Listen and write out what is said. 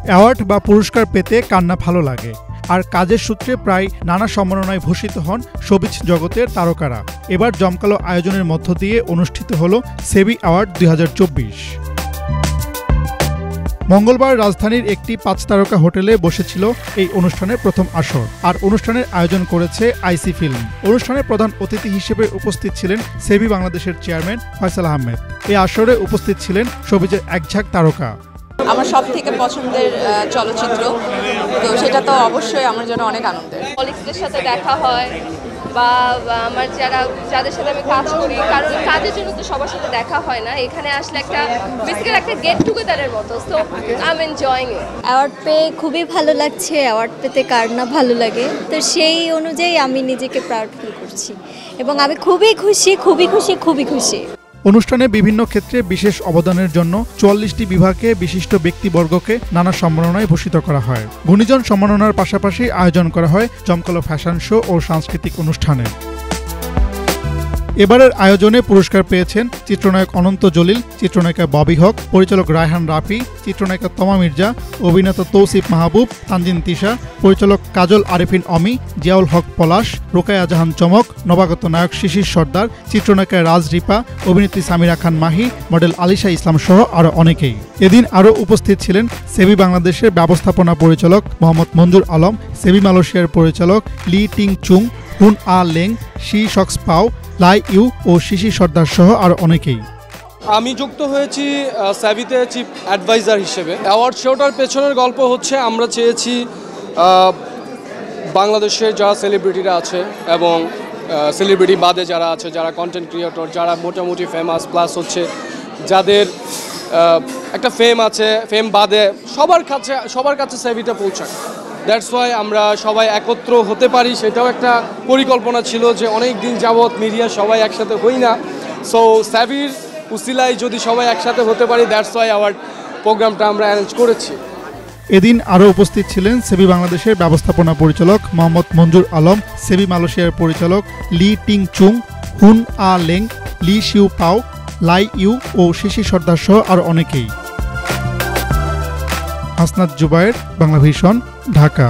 Award বা পুরস্কার পেতে কার না ভালো লাগে। আর কাজের সূত্রে প্রায় নানা সম্মাননায় ভূষিত হন শোবিজ জগতের তারকারা। এবার জমকালো আয়োজনের মধ্য দিয়ে অনুষ্ঠিত হল সেবি অ্যাওয়ার্ড 2024। মঙ্গলবার রাজধানীর একটি 5 তারকা হোটেলে বসেছিল এই অনুষ্ঠানের প্রথম আসর। আর অনুষ্ঠানের আয়োজন করেছে আইসি ফিল্ম। অনুষ্ঠানে প্রধান অতিথি হিসেবে উপস্থিত ছিলেন সেবি বাংলাদেশের চেয়ারম্যান ফয়সাল আহমেদ। এই আসরে উপস্থিত ছিলেন শোবিজের একঝাঁক তারকা। আমার সব থেকে পছন্দের চলচ্চিত্র, তো সেটা তো অবশ্যই আমার জন্য অনেক আনন্দের। কলিগদের সাথে দেখা হয় বা আমার যাদের সাথে আমি কাজ করি, কারণ কাজের জন্য তো সবার সাথে দেখা হয় না। এখানে আসলে একটা বেসিক্যালি একটা গেট টুগেদারের মতো। So I am enjoying it. Award পেয়ে খুবই ভালো লাগছে। অ্যাওয়ার্ড পেতে কার না ভালো লাগে, তো সেই অনুযায়ী আমি নিজেকে প্রাউড ফিল করছি এবং আমি খুবই খুশি। অনুষ্ঠানে বিভিন্ন ক্ষেত্রে বিশেষ অবদানের জন্য 44টি বিভাগে বিশিষ্ট ব্যক্তিবর্গকে নানা সম্মাননায় ভূষিত করা হয়। গুণীজন সম্মাননার পাশাপাশি আয়োজন করা হয় জমকালো ফ্যাশন শো ও সাংস্কৃতিক অনুষ্ঠানের। এবারের আয়োজনে পুরস্কার পেয়েছেন চিত্রনায়ক অনন্ত জলিল, চিত্রনায়িকা ববি হক, পরিচালক রায়হান রাফি, চিত্রনায়িকা তমা মির্জা, অভিনেতা তৌসিফ মাহবুব, তানজিন তিশা, পরিচালক কাজল আরেফিন অমি, জিয়াউল হক পলাশ, রোকেয়া জাহান চমক, নবাগত নায়ক শিশির সর্দার, চিত্রনায়িকা রাজ রিপা, অভিনেত্রী সামিরা খান মাহি, মডেল আলিশা ইসলাম সহ আরও অনেকেই। এদিন আরও উপস্থিত ছিলেন সেবি বাংলাদেশের ব্যবস্থাপনা পরিচালক মোহাম্মদ মঞ্জুর আলম, সেবি মালয়েশিয়ার পরিচালক লি টিং চুং, হুন আ লেং, শি শক্স পাও, লাই ইউ ও শিশির সর্দার সহ আরও অনেকেই। আমি যুক্ত হয়েছি সেবিতে চিফ অ্যাডভাইজার হিসেবে। অ্যাওয়ার্ড শোটার পেছনের গল্প হচ্ছে, আমরা চেয়েছি বাংলাদেশের যারা সেলিব্রিটিরা আছে এবং সেলিব্রিটি বাদে যারা আছে, যারা কন্টেন্ট ক্রিয়েটর, যারা মোটামুটি ফেমাস, প্লাস হচ্ছে যাদের একটা ফেম আছে, ফেম বাদে সবার কাছে সেবিটা পৌঁছায়। দ্যাটস ওয়াই আমরা সবাই একত্র হতে পারি, সেটাও একটা পরিকল্পনা ছিল যে অনেক দিন যাবৎ মিডিয়া সবাই একসাথে হই না। সো সেবির উসিলায় যদি সবাই একসাথে হতে পারি, দ্যাটস ওয়াই আওয়ার্ড প্রোগ্রামটা আমরা অ্যারেঞ্জ করেছি। এদিন আরও উপস্থিত ছিলেন সেবি বাংলাদেশের ব্যবস্থাপনা পরিচালক মোহাম্মদ মঞ্জুর আলম, সেবি মালয়েশিয়ার পরিচালক লি টিং চুং, হুন আ লেং, লি শিউ পাও, লাই ইউ ও শিশির সর্দার সহ আরও অনেকেই। হাসনাত জুবায়ের, বাংলা ভিশন, ঢাকা।